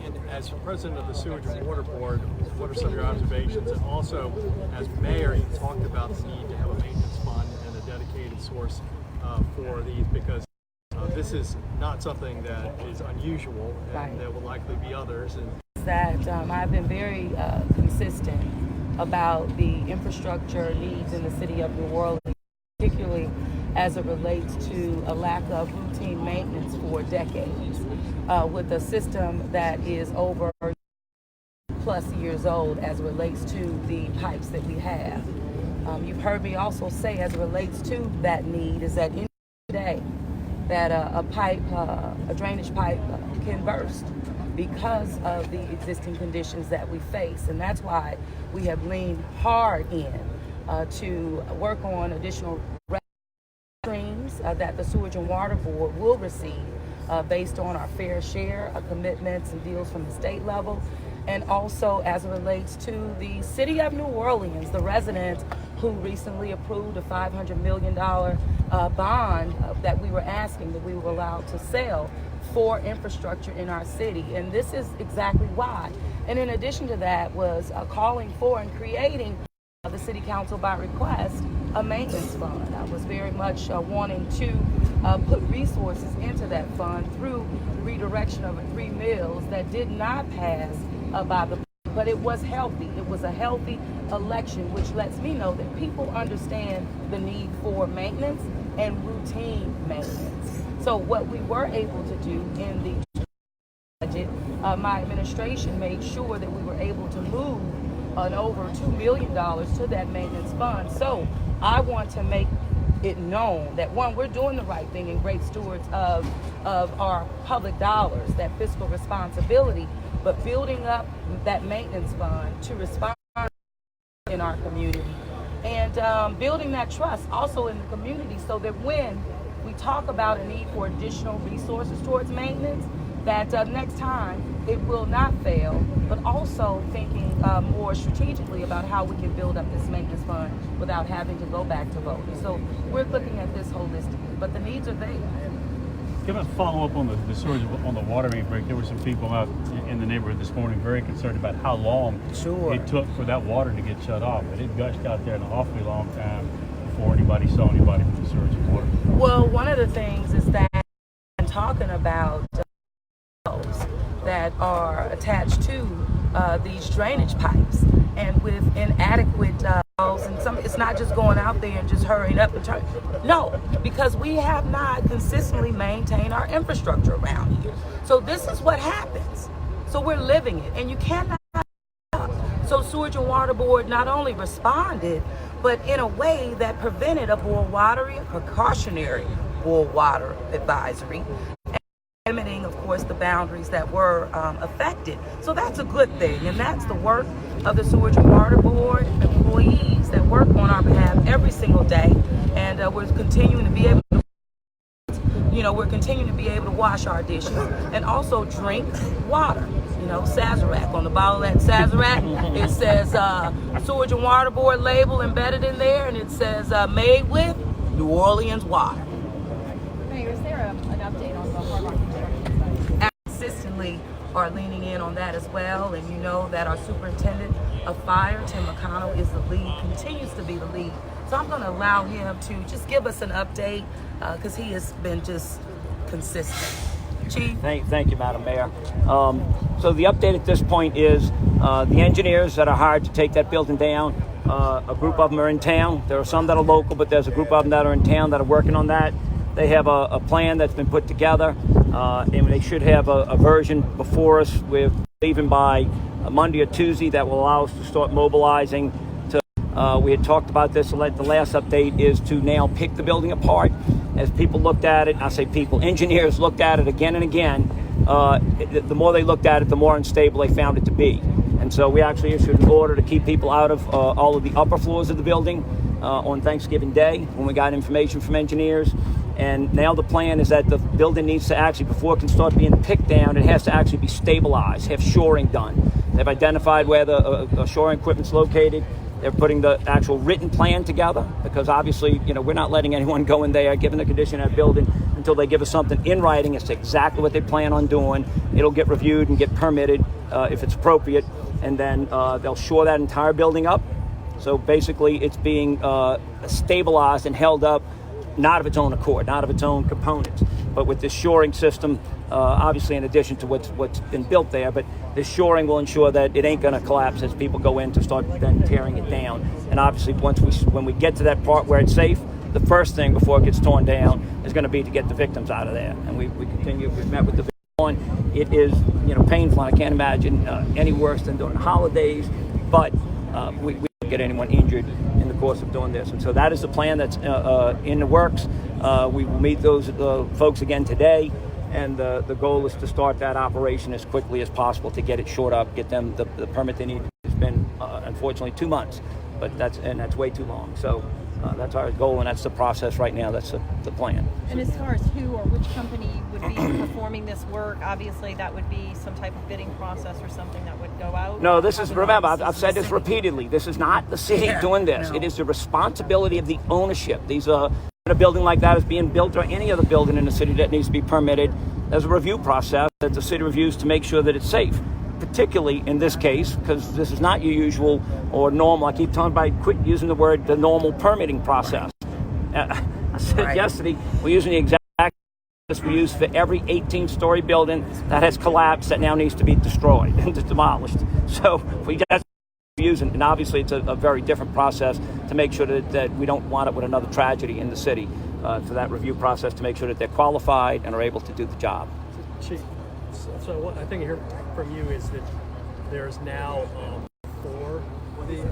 And as president of the Sewage and Water Board, what are some of your observations? And also, as mayor, you talked about the need to have a maintenance fund and a dedicated source for these, because this is not something that is unusual, and Right. there will likely be others. And That I've been very consistent about the infrastructure needs in the city of New Orleans, particularly as it relates to a lack of routine maintenance for decades, with a system that is over plus years old as it relates to the pipes that we have. You've heard me also say, as it relates to that need, is that any day that a drainage pipe can burst because of the existing conditions that we face. And that's why we have leaned hard in to work on additional streams that the Sewage and Water Board will receive based on our fair share of commitments and deals from the state level. And also as it relates to the city of New Orleans, the residents who recently approved a $500 million bond that we were asking that we were allowed to sell for infrastructure in our city. And this is exactly why. And in addition to that was calling for and creating the city council by request a maintenance fund. I was very much wanting to put resources into that fund through redirection of 3 mills that did not pass by the, but it was healthy. It was a healthy election, which lets me know that people understand the need for maintenance and routine maintenance. So what we were able to do in the budget, my administration made sure that we were able to move on over $2 million to that maintenance fund. So I want to make it known that, one, we're doing the right thing and great stewards of our public dollars, that fiscal responsibility, but building up that maintenance fund to respond in our community, and building that trust also in the community, so that when we talk about a need for additional resources towards maintenance, that next time it will not fail, but also thinking more strategically about how we can build up this maintenance fund without having to go back to voting. So we're looking at this holistically, but the needs are there. Give a follow up on the sewage on the water main break. There were some people out in the neighborhood this morning very concerned about how long it took for that water to get shut off. But it gushed out there an awfully long time before anybody saw anybody from the sewage and water. Well, one of the things is that I'm talking about that are attached to these drainage pipes, and with inadequate and some, it's not just going out there and just hurrying up and turn. No, because we have not consistently maintained our infrastructure around here. So this is what happens. So we're living it, and you cannot. So Sewage and Water Board not only responded, but in a way that prevented a boil water, precautionary boil water advisory, limiting, of course, the boundaries that were affected. So that's a good thing, and that's the work of the Sewage and Water Board employees that work on our behalf every single day, and we're continuing to be able to, we're continuing to be able to wash our dishes and also drink water. Sazerac, on the bottle of that Sazerac, it says Sewage and Water Board label embedded in there, and it says made with New Orleans water. Mayor, is there an update on the Hard Rock construction site? Consistently are leaning in on that as well, and you know that our superintendent of fire, Tim McConnell, is the lead, continues to be the lead. So I'm going to allow him to just give us an update because he has been just consistent. Chief? Thank you, Madam Mayor. So the update at this point is the engineers that are hired to take that building down, a group of them are in town. There are some that are local, but there's a group of them that are in town that are working on that. They have a plan that's been put together, and they should have a version before us. We're leaving by Monday or Tuesday that will allow us to start mobilizing. We had talked about this. The last update is to now pick the building apart. As people looked at it, I say people, engineers looked at it again and again. The more they looked at it, the more unstable they found it to be. And so we actually issued an order to keep people out of all of the upper floors of the building on Thanksgiving Day when we got information from engineers. And now the plan is that the building needs to actually, before it can start being picked down, it has to actually be stabilized, have shoring done. They've identified where the shoring equipment's located. They're putting the actual written plan together because obviously, we're not letting anyone go in there, given the condition of that building, until until they give us something in writing as to exactly what they plan on doing. It'll get reviewed and get permitted if it's appropriate, and then they'll shore that entire building up. So basically it's being stabilized and held up, not of its own accord, not of its own components, but with this shoring system, obviously in addition to what's been built there. But this shoring will ensure that it ain't going to collapse as people go in to start then tearing it down. And obviously when we get to that part where it's safe, the first thing before it gets torn down is going to be to get the victims out of there. And we continue. We've met with the victims. It is painful. I can't imagine any worse than during the holidays, but we don't get anyone injured in the course of doing this. And so that is the plan that's in the works. We will meet those folks again today, and the goal is to start that operation as quickly as possible to get it shored up, get them the permit they need. It's been unfortunately 2 months, but that's way too long. So that's our goal, and that's the process right now. That's the plan. And as far as who or which company would be performing this work, obviously that would be some type of bidding process or something that would go out. No, this is, remember, I've said this repeatedly. This is not the city doing this. No. It is the responsibility of the ownership. These a building like that is being built, or any other building in the city that needs to be permitted. There's a review process that the city reviews to make sure that it's safe. Particularly in this case, because this is not your usual or normal. I keep telling everybody, quit using the word the normal permitting process. I said yesterday, we're using the exact process we use for every 18-story building that has collapsed that now needs to be destroyed and demolished. So we just using, and obviously it's a very different process to make sure that we don't wind up with another tragedy in the city. For that review process to make sure that they're qualified and are able to do the job. Chief, so what I think I hear from you is that there's now for the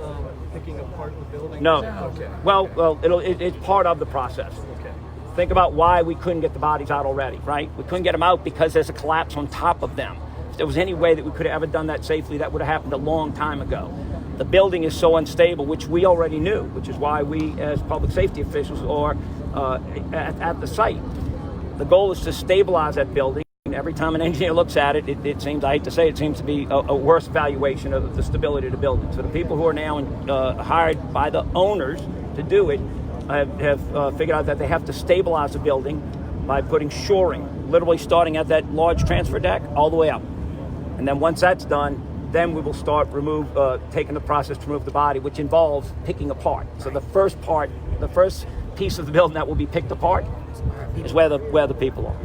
picking apart the building? No. Okay. Well, it's part of the process. Okay. Think about why we couldn't get the bodies out already, right? We couldn't get them out because there's a collapse on top of them. If there was any way that we could have ever done that safely, that would have happened a long time ago. The building is so unstable, which we already knew, which is why we, as public safety officials, are at the site. The goal is to stabilize that building. Every time an engineer looks at it, it seems, I hate to say it, seems to be a worse valuation of the stability of the building. So the people who are now hired by the owners to do it have figured out that they have to stabilize the building by putting shoring, literally starting at that large transfer deck all the way up. And then once that's done, then we will start taking the process to remove the body, which involves picking apart. So the first piece of the building that will be picked apart is where the people are.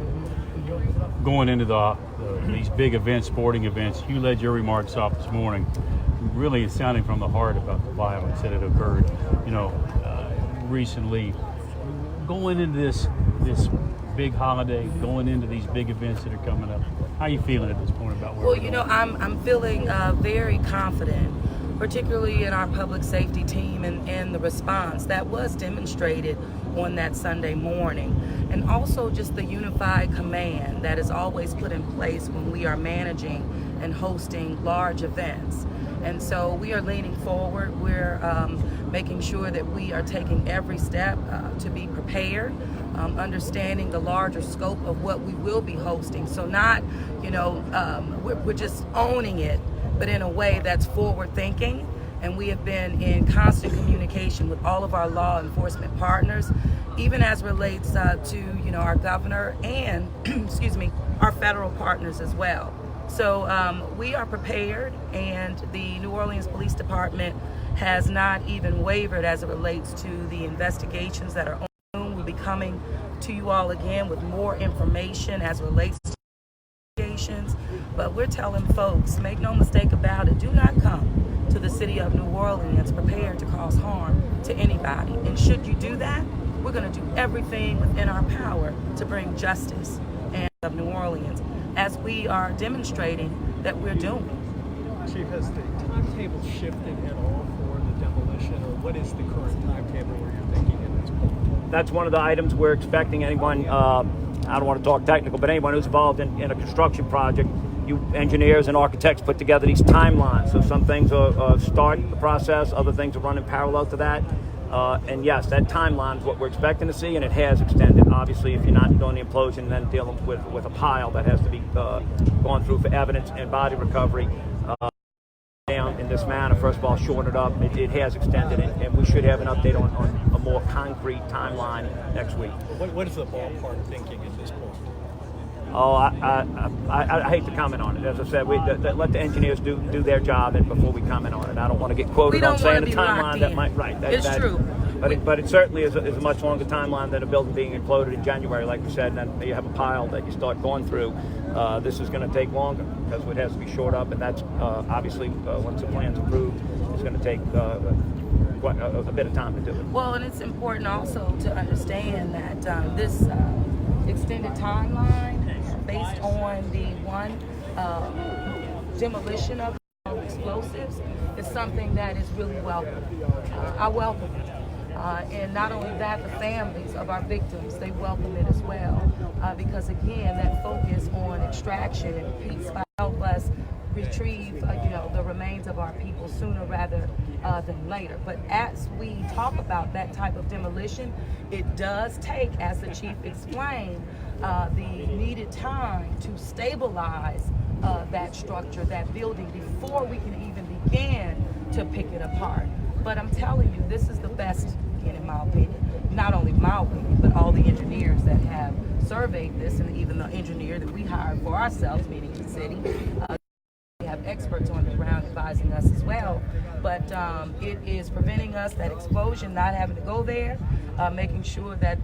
Going into these big events, sporting events, you led your remarks off this morning, really sounding from the heart about the violence that had occurred, recently. Going into this big holiday, going into these big events that are coming up, how are you feeling at this point about where we're going? I'm feeling very confident, particularly in our public safety team and the response that was demonstrated on that Sunday morning, and also just the unified command that is always put in place when we are managing and hosting large events. And so we are leaning forward. We're making sure that we are taking every step to be prepared, understanding the larger scope of what we will be hosting. So not, we're just owning it, but in a way that's forward thinking. And we have been in constant communication with all of our law enforcement partners, even as relates to our governor and our federal partners as well. So we are prepared, and the New Orleans Police Department has not even wavered as it relates to the investigations that are on. We'll be coming to you all again with more information as it relates to investigations. But we're telling folks, make no mistake about it, do not come to the city of New Orleans prepared to cause harm to anybody. And should you do that, we're going to do everything within our power to bring justice of New Orleans, as we are demonstrating that we're doing. Chief, has the timetable shifted at all for the demolition, or what is the current timetable where you're thinking at this point? That's one of the items we're expecting. Anyone, I don't want to talk technical, but anyone who's involved in a construction project, you engineers and architects put together these timelines. So some things are start the process, other things are running parallel to that. And yes, that timeline is what we're expecting to see, and it has extended. Obviously, if you're not doing the implosion, then dealing with a pile that has to be gone through for evidence and body recovery, down in this manner. First of all, shorten it up. It has extended it, and we should have an update on a more concrete timeline next week. What is the ballpark thinking at this point? Oh, I hate to comment on it. As I said, let the engineers do their job, and before we comment on it, I don't want to get quoted on saying a timeline that might. Right, It's true. But it certainly is a much longer timeline than a building being imploded in January, like we said, and then you have a pile that you start going through. This is going to take longer because it has to be shored up, and that's obviously once the plan's approved, it's going to take quite a bit of time to do it. Well, and it's important also to understand that this extended timeline, based on the demolition of explosives, is something that is really welcome. I welcome it. And not only that, the families of our victims, they welcome it as well. Because again, that focus on extraction and peace will help us retrieve, the remains of our people sooner rather than later. But as we talk about that type of demolition, it does take, as the chief explained, the needed time to stabilize that structure, that building, before we can even begin to pick it apart. But I'm telling you, this is the best, again, in my opinion, not only my opinion, but all the engineers that have surveyed this, and even the engineer that we hired for ourselves, meaning the city. We have experts on the ground advising us as well. But it is preventing us, that explosion, not having to go there, making sure that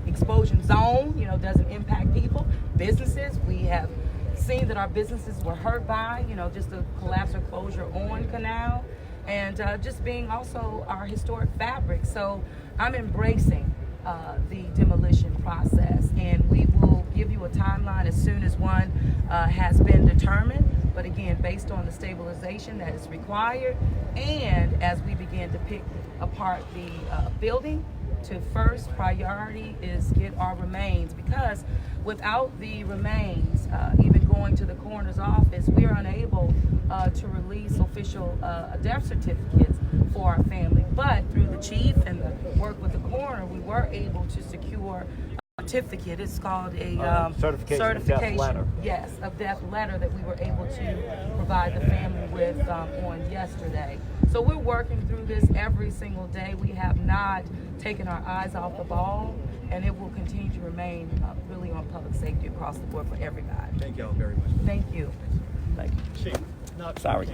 explosion zone, doesn't impact people, businesses. We have seen that our businesses were hurt by, just the collapse or closure on Canal, and just being also our historic fabric. So I'm embracing the demolition process, and we will give you a timeline as soon as one has been determined. But again, based on the stabilization that is required, and as we begin to pick apart the building, to first priority is get our remains, because without the remains, even going to the coroner's office, we are unable to release official death certificates for our family. But through the chief and the work with the coroner, we were able to secure a certificate. It's called a certification of death letter. Yes, a death letter that we were able to provide the family with on yesterday. So we're working through this every single day. We have not taken our eyes off the ball, and it will continue to remain really on public safety across the board for everybody. Thank y'all very much. Thank you. Thank you. Chief, not Sorry.